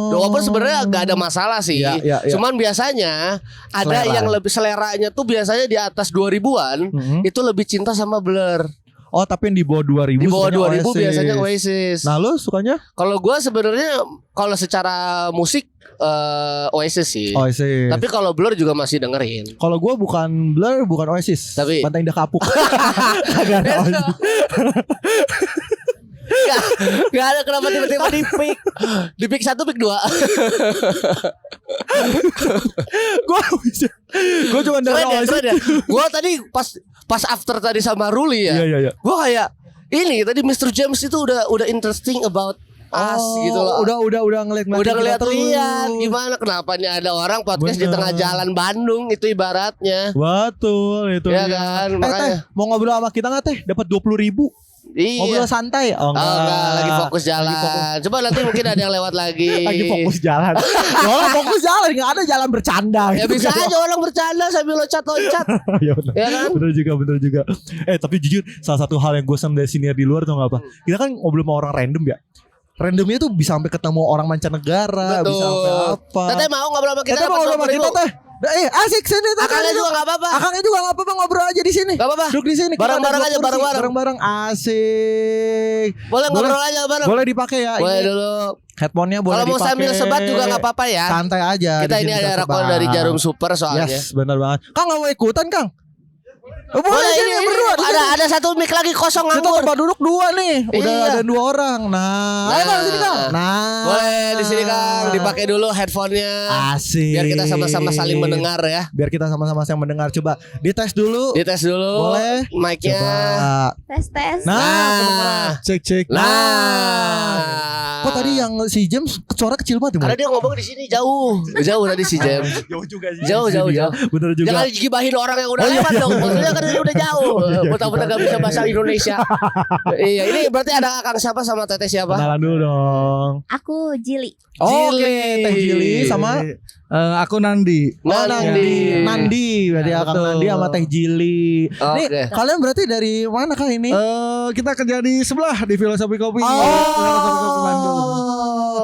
Walaupun sebenarnya gak ada masalah sih. Iya. Cuman biasanya ada Selera. yang lebih seleranya tuh biasanya di atas 2000-an itu lebih cinta sama Blur. Oh, tapi yang di bawah 2000 Di bawah sukanya 2000 biasanya Oasis. Nah, lo sukanya? Kalau gue sebenarnya kalau secara musik Oasis sih. Oasis. Tapi kalau Blur juga masih dengerin. Kalau gue bukan Blur, bukan Oasis. Tapi- Pantai Indah Kapuk. Kagak ada Oasis. Gak ada kenapa tiba-tiba di pick 1 pick 2. Gue cuma dengar Oasis. Keren ya. Gue tadi pas after tadi sama Ruli ya. Iya. Gue kayak ini tadi Mr. James itu udah interesting about us gitu loh. Udah ngeliat Lihat gimana kenapa nih ada orang podcast di Bener. tengah jalan Bandung itu ibaratnya. Betul itu. Ya dia. kan, Teh, makanya. mau ngobrol sama kita nggak teh? Dapat 20.000. Ngobrol Iya. santai. Oh Enggak, lagi fokus jalan. Coba nanti mungkin ada yang lewat lagi. Lagi fokus jalan. Fokus jalan, nggak ada jalan bercanda. Ya gitu bisa kan. aja orang bercanda sambil loncat-loncat. Ya benar. Ya kan? Bener juga. Tapi jujur salah satu hal yang gue sama dari senior di luar tuh nggak apa. Kita kan ngobrol sama orang random ya. Randomnya tuh bisa sampai ketemu orang mancanegara, bisa sampai apa. Teteh mau ngobrol sama kita? Kita mau ngobrol sama kita teh. Asik sini teh. Akangnya juga gak apa-apa. Akangnya juga nggak apa-apa, ngobrol aja di sini. Gak apa-apa. Duduk di sini. Kita Bareng-bareng ada aja, dua kursi. bareng-bareng. Bareng-bareng asik. Boleh ngobrol aja bareng. Boleh dipakai ya. Boleh Ini dulu. headphone-nya boleh Kalau mau dipakai. sambil sebat juga gak apa-apa ya. Santai aja. Kita di ini sini ada bisa rekor sebat. dari Jarum Super soalnya. Yes, benar banget. Kang nggak mau ikutan, Kang? Boleh, Boleh sini ini berdua. di sini. ada satu mic lagi kosong Kita nganggur. tempat duduk dua nih. Udah Iya. ada 2 orang. Nah, ayo Kang sini Kang. Nah, Boleh di sini Kang, dipakai dulu headphone-nya. Asik. Biar kita sama-sama saling mendengar ya. Biar kita sama-sama yang mendengar. Coba dites dulu. Dites dulu. Boleh. Mic-nya. Coba. Tes. Nah. Cek. Kok tadi yang si James suara kecil banget Karena dia ngomong di sini jauh tadi si James. Jauh juga sih. Jauh. Bener juga. Jangan gibahin orang yang udah lewat dong. Maksudnya kan ini udah jauh. Betul-betul gak bisa bahasa Indonesia. Iya, ini berarti ada Akang siapa sama Teteh siapa? Kenalan dulu dong. Aku Jili. Oke, Teh Jili sama Aku Nandi. Nandi berarti Kang Betul. Nandi sama Teh Jili. Nih Oke. kalian berarti dari mana Kang ini? Kita kerja di sebelah di Filosofi Kopi. Filosofi Kopi Bandung.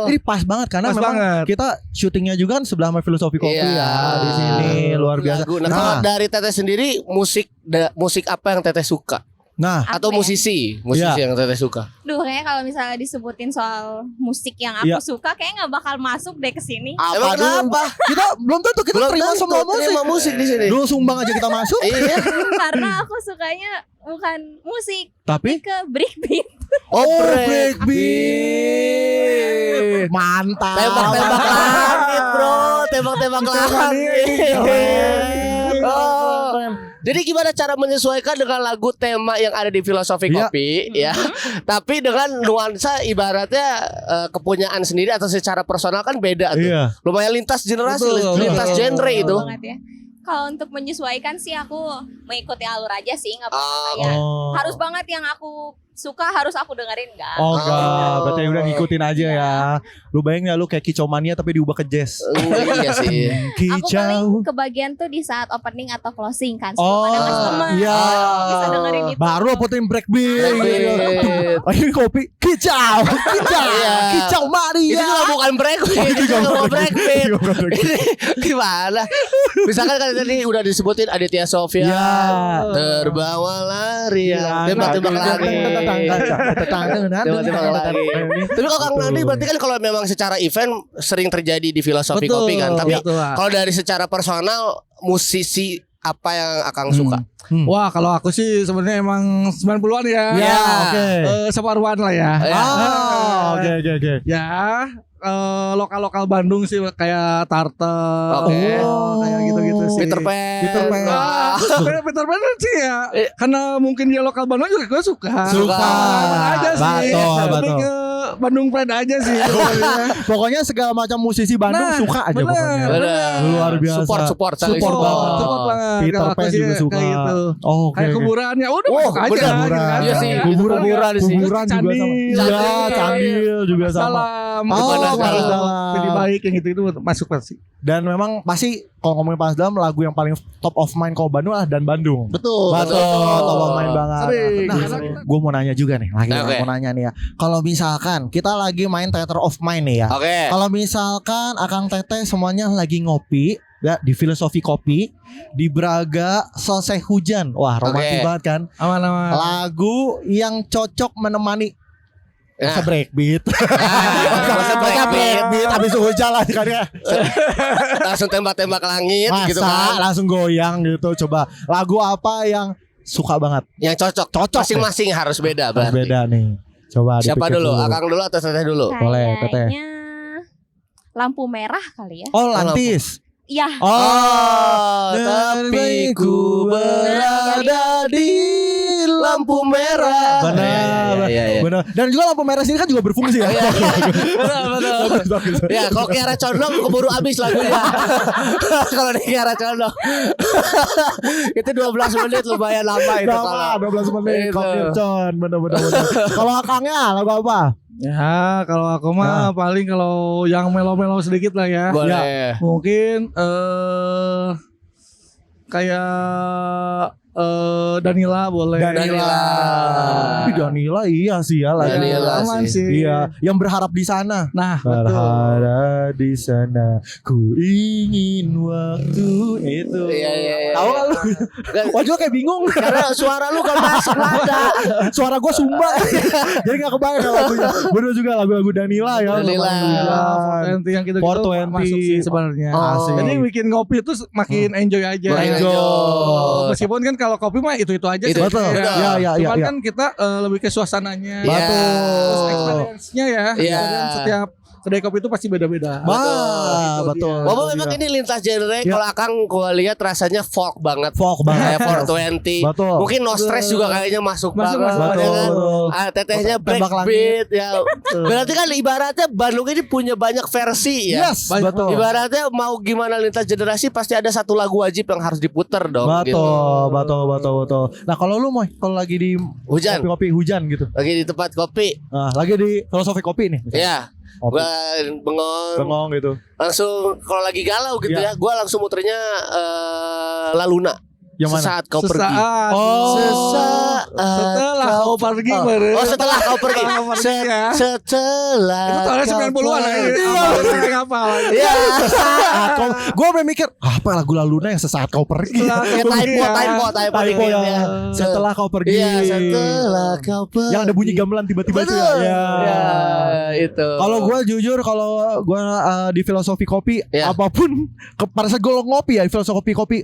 Ini pas banget karena Pas memang banget. kita syutingnya juga kan sebelah sama Filosofi Kopi Iya. ya di sini luar biasa. Lagu. Nah, kalau dari Teteh sendiri musik apa yang Teteh suka? Nah, Atau Apa ya? musisi Iya. yang Teteh suka? Duh, kayaknya kalau misalnya disebutin soal musik yang aku Iya. suka, kayaknya nggak bakal masuk deh ke sini. Emang kenapa? kita belum tentu kita Belum terima tentu semua musik. terima musik di sini. Dulu sumbang aja kita masuk. Iya. Karena aku sukanya bukan musik, Tapi ke breakbeat. Oh, breakbeat. Mantap. Tembak-tembak langit, Bro. Tembak-tembak langit. Oh. Jadi gimana cara menyesuaikan dengan lagu tema yang ada di Filosofi Iya. Kopi ya. Tapi dengan nuansa ibaratnya kepunyaan sendiri atau secara personal kan beda tuh. Iya. Lumayan lintas generasi, Betul, lintas betul. genre itu. Banget ya. kalau untuk menyesuaikan sih aku mengikuti alur aja sih, nggak pernah kayak harus banget yang aku suka harus aku dengerin enggak. Oh enggak, berarti udah ngikutin aja ya. Lu bayangin ya lu kayak Kicomania tapi diubah ke jazz. Iya sih. Aku paling Kicau. kebagian tuh di saat opening atau closing kan. Oh, Sebelum ada customer. iya. Bisa dengerin itu. Baru puterin breakbeat. Breakbeat. Oh, ini kopi kicau, kicau, Iya. kicau Maria. Itu juga bukan breakbeat, itu juga mau breakbeat. Ini gimana? Misalkan kan tadi udah disebutin Aditya Sofyan, Iya. terbawalah Ria, tembak-tembak lagi. Tembak-tembak lagi. Tapi kalau Kang Nandi berarti kan kalau memang secara event sering terjadi di Filosofi Betul, Kopi kan. Tapi betul. kalau dari secara personal musisi apa yang Akang suka? Wah, kalau aku sih sebenarnya emang 90-an ya. Ya, oke. Separuhan lah ya. Oke. Ya, lokal-lokal Bandung sih kayak Tarte. Oke. Kayak gitu-gitu sih. Peter Pan. Peter Pan. Peter Pan sih ya. Karena mungkin dia lokal Bandung juga gue suka. Suka. Aja sih. Betul. Lebih ke Bandung Pride aja sih. Pokoknya segala macam musisi Bandung Nah, suka aja bener, pokoknya. bener. Luar biasa. Support saling Support banget. Support banget. Peter Kalau aku Pan sih juga suka. kayak gitu. Oh, oke. Kayak kuburan ya udah Oh, masuk aja. bener, gitu kuburan. kan. Iya sih, Kuburan sih. Kuburan juga sama. Candil. Iya, Candil juga sama. Salam. Oh, Panas Dalam. Pilih baik yang itu masuk pasti. Dan memang pasti kalau ngomongin Panas Dalam, lagu yang paling top of mind kalau Bandung lah Dan Bandung. Betul. Top of mind banget. Sering. Nah, gue mau nanya juga nih, Oke. mau nanya nih ya. Kalau misalkan kita lagi main theater of mind nih ya. Oke. Kalau misalkan Akang Teteh semuanya lagi ngopi ya di Filosofi Kopi di Braga selesai hujan. Wah, romantis Oke. banget kan? Aman-aman. Lagu yang cocok menemani Nah. masa breakbeat. Masa breakbeat. Habis hujan lah kan ya. Langsung tembak-tembak langit Masa gitu kan. langsung goyang gitu. Coba lagu apa yang suka banget? Yang cocok. Cocok. Masing-masing harus beda Harus berarti. beda nih. Coba Siapa dipikir dulu? Akang dulu atau Teteh dulu? Boleh, Teteh. Kayaknya lampu merah kali ya. Oh, Lantis. Iya. Oh, tapi ku berada di lampu merah. Benar. Iya. Benar. Dan juga lampu merah sini kan juga berfungsi ya. Betul. Ya, kalau Kiara Condong keburu habis lagunya. Kalau di Kiara Condong. Itu 12 menit lumayan lama itu kalau. 12 menit Itu. Kopircon. Benar. Kalau Akangnya lagu apa? Ya, kalau aku mah paling kalau yang melo-melo sedikit lah ya. Boleh. Mungkin kayak Danila boleh. Tapi Danila iya sih ya lagu. Danila aman sih. sih. Iya, yang berharap di sana. Nah, betul. Berharap di sana, ku ingin waktu itu. Iya. Tahu kan lu? Wah, juga kayak bingung. Karena suara lu kan masuk ada. Suara gue Sumba. Jadi gak kebayang lagunya. Bener juga lagu-lagu Danila ya. Danila. Nanti yang gitu 420. masuk sih sebenarnya. Oh. Jadi bikin kopi itu makin enjoy aja. Enjoy. Meskipun kan kalau kopi mah itu aja Itu. sih. Betul. Iya. Ya. Cuman kan kita lebih ke suasananya. Iya. Terus experience-nya ya. Iya. Kemudian setiap kedai kopi itu pasti beda-beda. Betul. Ngomong memang ini lintas genre. Kalau Akang gua lihat rasanya folk banget. Kayak 420. Betul. Mungkin No Stress juga kayaknya masuk banget. Betul. Ya kan? Tetehnya Tembak Breakbeat ya. Berarti kan ibaratnya Bandung ini punya banyak versi ya. Yes, betul. Ibaratnya mau gimana lintas generasi pasti ada satu lagu wajib yang harus diputer dong. Gitu. Betul. Nah, kalau lu Moy, kalau lagi di Hujan. kopi hujan gitu. Lagi di tempat kopi. Nah, lagi di Filosofi Kopi nih. Ya. Kopi. Gua bengong. gitu. Langsung kalau lagi galau gitu Ya. ya, gua langsung muternya La Luna. Yang mana? Sesaat kau pergi. Sesaat. Sesaat Setelah kau pergi Oh. baru. Oh, setelah kau pergi. Setelah kau pergi ya. Setelah Itu tahun kau 90-an ya. pergi. Apa? Iya. Gue sampai mikir apa lagu Laluna yang sesaat kau pergi. Ya, typo Typo ya. ya. Setelah kau pergi. Iya, setelah kau pergi. Yang ada bunyi gamelan tiba-tiba itu ya. Betul. Ya. Ya, itu. Kalau gue jujur, kalau gue di Filosofi Kopi, Ya. apapun pada saat gue ngopi ya di Filosofi Kopi,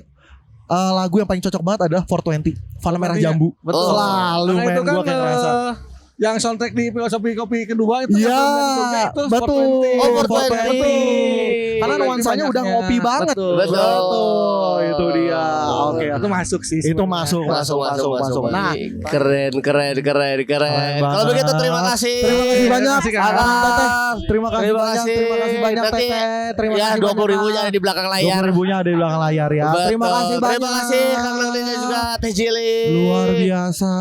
lagu yang paling cocok banget adalah 420 Fana Merah Jambu. Betul. Selalu Karena main itu kan gue kayak ngerasa. yang soundtrack di Filosofi Kopi kedua itu Iya, itu betul. 420. Oh, 420. Karena nuansanya udah ngopi banget. Betul. Itu dia. Oke. Itu masuk sih. Itu sebenarnya. masuk. Nah, keren. Kalau begitu terima kasih. Terima kasih banyak. Akang. Terima kasih banyak. Terima kasih banyak Nanti Teteh. Terima ya kasih 20.000-nya ada di belakang layar. 20.000-nya ada di belakang layar ya. Betul. Terima kasih banyak. Terima kasih Kang Lelenya juga Teh Jili. Luar biasa.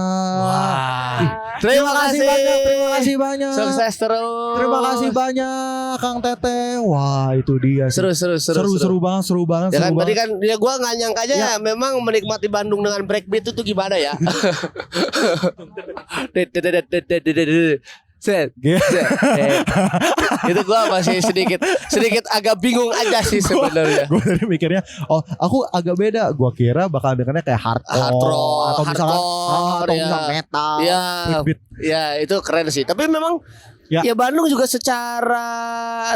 Terima kasih. Terima kasih banyak. Sukses terus. Terima kasih banyak Kang Teteh. Wah, itu dia sih. Seru banget. Ya kan seru tadi banget. kan ya gue nggak nyangka aja ya. Memang menikmati Bandung dengan breakbeat itu gimana ya? Set. Itu gue masih sedikit agak bingung aja sih sebenarnya. Gue tadi mikirnya, aku agak beda. Gue kira bakal dengarnya kayak hardcore atau misalkan misalkan metal. Ya, breakbeat. ya itu keren sih. Tapi memang ya Bandung juga secara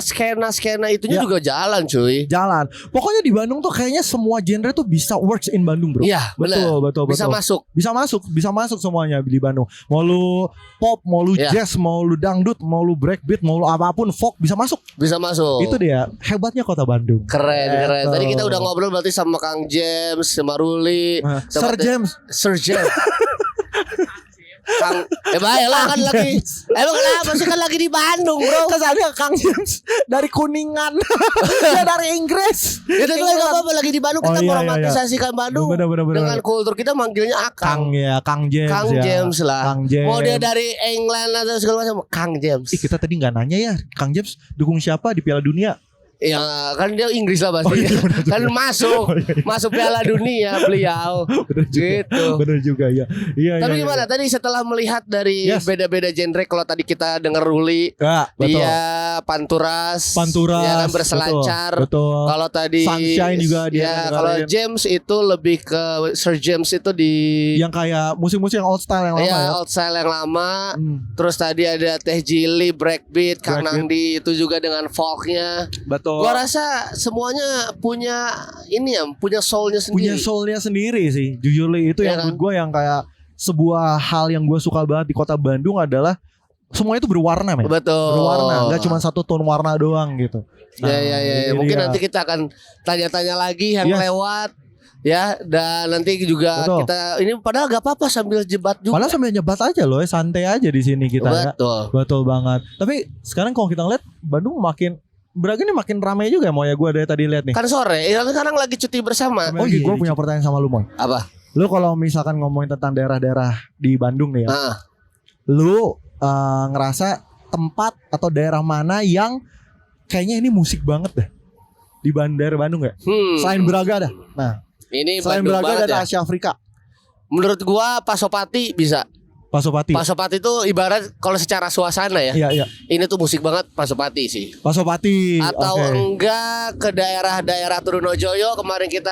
skena itunya Ya. juga jalan cuy. Jalan. Pokoknya di Bandung tuh kayaknya semua genre tuh bisa works in Bandung, bro. Iya, betul. Bisa masuk. Bisa masuk semuanya di Bandung. Mau lu pop, mau lu jazz, mau lu dangdut, mau lu breakbeat, mau lu apapun folk bisa masuk. Bisa masuk. Itu dia hebatnya kota Bandung. Keren. Tadi kita udah ngobrol berarti sama Kang James, sama Ruli, Sir James. Kang, baiklah kan lagi. Emang kenapa sih kan lagi di Bandung, bro? Kesannya Kang James dari Kuningan. Dia dari Inggris. Itu juga gak apa-apa lagi di Bandung kita meromantisasikan Bandung. Bener. Dengan kultur kita manggilnya Akang. Kang James. Kang ya. James lah. Kang James. Mau dia dari England atau segala macam, Kang James. Kita tadi nggak nanya ya, Kang James dukung siapa di Piala Dunia? Ya kan dia Inggris lah pasti. Kan masuk Piala Dunia beliau. Bener juga ya. Iya. Tapi gimana tadi setelah melihat dari beda-beda genre, kalau tadi kita dengar Ruli, dia panturas, ya kan berselancar. Betul. Kalau tadi Sunshine juga dia. Ya, kalau James itu lebih ke Sir James itu di yang kayak musik-musik yang old style yang lama ya. Old style yang lama. Terus tadi ada Teh Jili breakbeat, Kang Nangdi itu juga dengan folknya. Betul. Gua rasa semuanya punya punya soulnya sendiri. Punya soulnya sendiri sih. Jujur itu yang menurut gue yang kayak sebuah hal yang gue suka banget di kota Bandung adalah semuanya itu berwarna, men. Betul. Berwarna, nggak cuma satu tone warna doang gitu. Nah, ya. Mungkin nanti kita akan tanya-tanya lagi yang lewat. Ya, dan nanti juga kita ini padahal gak apa-apa sambil jebat juga. Padahal sambil nyebat aja loh, santai aja di sini kita. Betul banget. Tapi sekarang kalau kita ngeliat Bandung makin ramai juga ya gue dari tadi lihat nih. Kan sore, sekarang lagi cuti bersama. Gue punya pertanyaan sama lu, Moy. Apa? Lu kalau misalkan ngomongin tentang daerah-daerah di Bandung nih ya, lu ngerasa tempat atau daerah mana yang kayaknya ini musik banget deh di daerah Bandung ya? Selain Braga dah. Nah, ini selain Braga dan Asia Afrika. Menurut gua Pasopati bisa. Pasopati itu ibarat kalau secara suasana ya. Iya. Ini tuh musik banget Pasopati sih. Pasopati. Atau enggak ke daerah-daerah Trunojoyo kemarin kita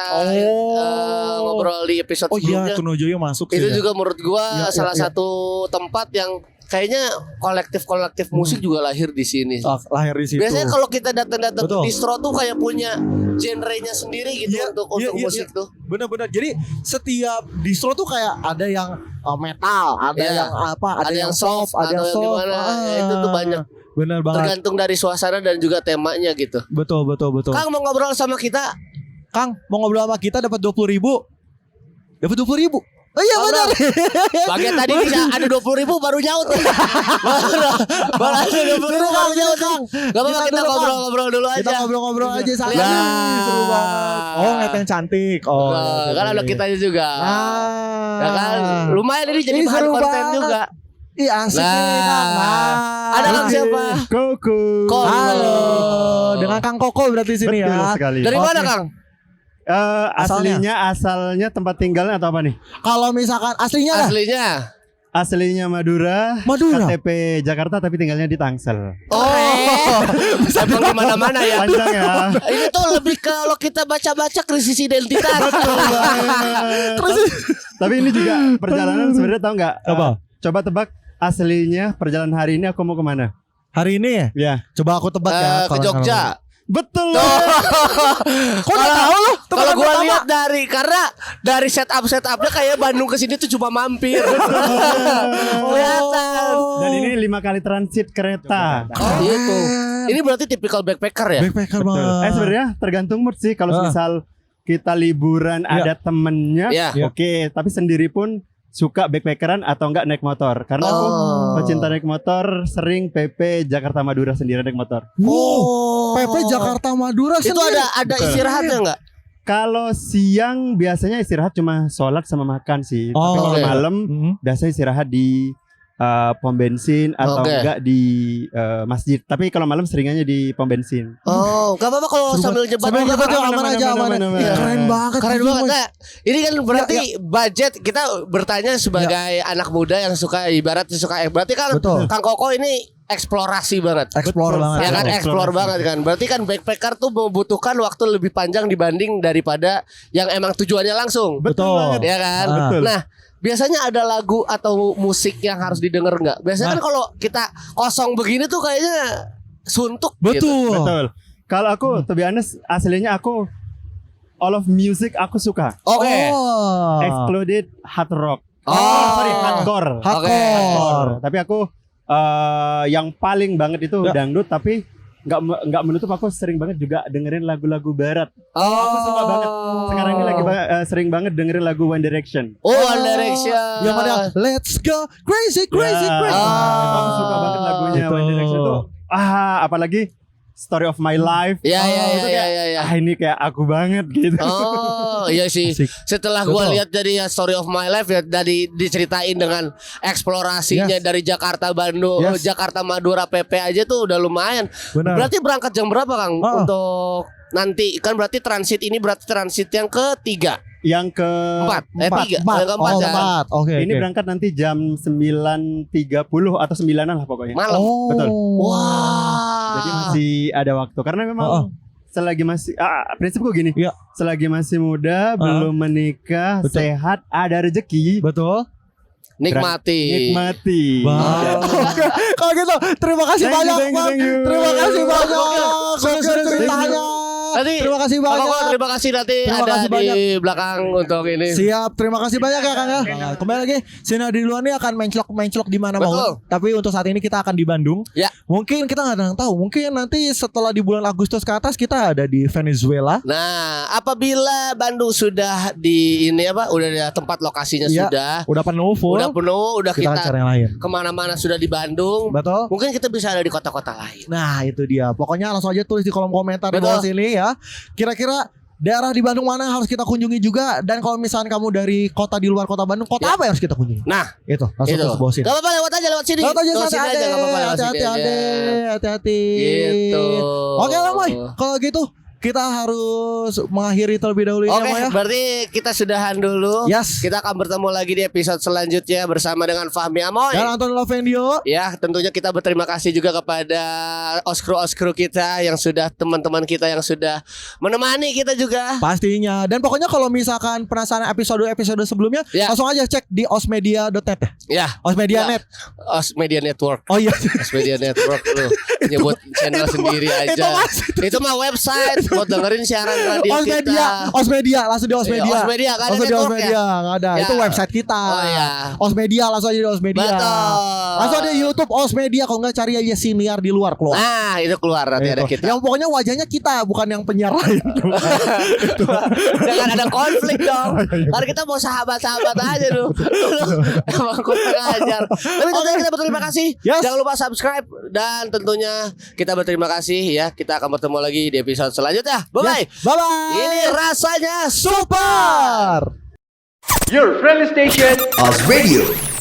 ngobrol di episode sebelumnya. Iya, Trunojoyo masuk sih. Itu juga menurut gua salah satu tempat yang kayaknya kolektif musik juga lahir di sini. Lahir di situ. Biasanya kalau kita datang-datang ke distro tuh kayak punya genrenya sendiri gitu untuk musik tuh. Benar-benar. Jadi setiap distro tuh kayak ada yang metal, ada yang ada yang soft, ada yang gimana. Itu tuh banyak. Benar banget. Tergantung dari suasana dan juga temanya gitu. Betul. Kang mau ngobrol sama kita. Dapat 20.000. Dapat 20.000. Oh iya benar. Bagian tadi bisa ada 20.000 baru nyaut. Baru ada 20.000 baru nyaut. Gak apa-apa kita ngobrol-ngobrol dulu aja. Kita ngobrol-ngobrol aja sama. Seru banget. Ngeliat yang cantik. Kan ada kitanya juga. Ya kan lumayan ini jadi bahan konten juga. Iya asik nih Kang. Ada Kang siapa? Koko. Halo. Dengan Kang Koko berarti sini ya. Betul sekali. Dari mana Kang? Asalnya tempat tinggalnya atau apa nih? Kalau misalkan Aslinya Madura. KTP Jakarta tapi tinggalnya di Tangsel. Bisa di mana-mana ya. Panjang ya. Ini tuh lebih kalau kita baca-baca krisis identitas. Tapi ini juga perjalanan sebenarnya tahu nggak? Apa? Coba tebak aslinya perjalanan hari ini aku mau kemana? Hari ini ya? Ya. Coba aku tebak ya. Ke Jogja. Betul. Kok udah tahu lu? Teman Kalau gua pertama. lihat karena dari setupnya kayak Bandung ke sini tuh cuma mampir. Kelihatan. Dan ini 5 kali transit kereta. Oh gitu. Ini berarti tipikal backpacker ya? Backpacker Betul. banget. Sebenarnya tergantung mood sih. Kalau misal kita liburan ada temennya, Iya. oke. Tapi sendiri pun suka backpackeran atau enggak naik motor. Karena aku pecinta naik motor, sering PP Jakarta Madura sendiri naik motor. PP Jakarta Madura Itu sendiri. ada istirahatnya enggak? Kalau siang biasanya istirahat cuma sholat sama makan sih. Tapi kalau oke. malam biasanya istirahat di pom bensin atau Oke. enggak di masjid. Tapi kalau malam seringannya di pom bensin. Oh, gak apa-apa kalau sambil nyebat Sambil juga nyebat kan. tuh aman aja. Iya. Keren banget. Keren anjing, banget. boy. Nah, ini kan berarti budget kita bertanya sebagai anak muda yang suka berarti kan Betul. Kang Koko ini eksplorasi banget. Explore banget. Ya kan Eksplorasi. explore banget kan. Berarti kan backpacker tuh membutuhkan waktu lebih panjang dibanding daripada yang emang tujuannya langsung. Betul. Ya kan? Betul. Nah, biasanya ada lagu atau musik yang harus didengar nggak? Biasanya kan kalau kita kosong begini tuh kayaknya suntuk gitu. Betul. Betul. Kalau aku, to be honest, aslinya aku all of music aku suka. Oke. Oh. Excluded hard rock. Oh. Sorry, hardcore. Hardcore. Tapi aku yang paling banget itu Ya. dangdut, tapi nggak menutup aku sering banget juga dengerin lagu-lagu barat. Oh. Aku suka banget. Sekarang ini lagi sering banget dengerin lagu One Direction. Oh, One Direction. Yang mana Let's go crazy crazy Ya, crazy. itu aku suka banget lagunya Betul. One Direction tuh. Apalagi Story of My Life. Ya, itu kayak, ya. ini kayak aku banget gitu. Oh, iya sih. Asik. Setelah gua Betul. lihat dari Story of My Life ya dari diceritain dengan eksplorasinya Yes. dari Jakarta Bandung, Yes. Jakarta Madura PP aja tuh udah lumayan. Benar. Berarti berangkat jam berapa, Kang? Oh. Untuk nanti kan berarti transit ini berarti transit yang ketiga, Yang ke tiga, yang keempat Oh, kan? empat. Oke. ini oke. berangkat nanti jam 9.30 atau 9-an lah pokoknya. Malam. Oh. Betul. Wah. Jadi masih ada waktu karena memang selagi masih prinsipku gini. Iya. Selagi masih muda, belum menikah, Betul. sehat, ada rezeki, Betul. Nikmati. nikmati. Oke, kalau gitu terima kasih Thank you, banyak, thank you, Bang. thank you. Terima kasih banyak. Sudah, Oke, ceritanya. Nanti Terima kasih Kang banyak. Koko, terima kasih nanti Terima ada kasih di banyak. belakang untuk ini. Siap, terima kasih banyak ya Kang ya. Nah, kembali lagi, Sina di luar nih akan menclok di mana mau. Betul. Tapi untuk saat ini kita akan di Bandung. Ya. Mungkin kita nggak ada yang tahu. Mungkin nanti setelah di bulan Agustus ke atas kita ada di Venezuela. Nah, apabila Bandung sudah di ini udah ada tempat lokasinya Iya, sudah penuh full. udah penuh, udah kita akan kita cari yang lain. kemana-mana sudah di Bandung. Betul. Mungkin kita bisa ada di kota-kota lain. Nah itu dia. Pokoknya langsung aja tulis di kolom komentar di Betul. bawah sini ya. Kira-kira daerah di Bandung mana yang harus kita kunjungi juga. Dan kalau misalnya kamu dari kota di luar kota Bandung, kota apa yang harus kita kunjungi? Nah, Itu langsung itu. tulis di bawah sini. Gak apa-apa lewat sini. Lewat aja Lewat santai sini aja, gak apa-apa lewat sini hati-hati, aja. hati-hati. Gitu. Oke lah Moy, kalau gitu kita harus mengakhiri terlebih dahulu Oke, ya Moy ya. berarti kita sudahan dulu. Yes. Kita akan bertemu lagi di episode selanjutnya bersama dengan Fahmi Amoy. Dan Anton Lovendio. Ya, tentunya kita berterima kasih juga kepada oskru kita yang sudah teman-teman kita yang sudah menemani kita juga. Pastinya. Dan pokoknya kalau misalkan penasaran episode sebelumnya, Ya. langsung aja cek di osmedia.net ya. Ya, Osmedia.net. Osmedia Network. Oh iya. Osmedia Network lu nyebut channel sendiri aja. Itu mah website buat dengerin siaran radio kita. Osmedia, langsung di Osmedia. Iya, Osmedia, nggak ada langsung di network Osmedia, nggak ada. Ya. Itu website kita. Oh iya. Osmedia, langsung aja di Osmedia. Betul. Langsung di YouTube Osmedia, kalau nggak cari aja siniar di luar keluar. Nah, itu keluar nanti ada Itu. kita. Yang pokoknya wajahnya kita, bukan yang penyiar lain. Jangan ada konflik dong. Karena kita mau sahabat-sahabat aja dulu. Emang kurang ajar. Tapi tentunya kita berterima kasih. Yes. Jangan lupa subscribe dan tentunya kita berterima kasih ya. Kita akan bertemu lagi di episode selanjutnya. Bye bye. Bye-bye. Ini rasanya super. Your friendly station. Oz Radio.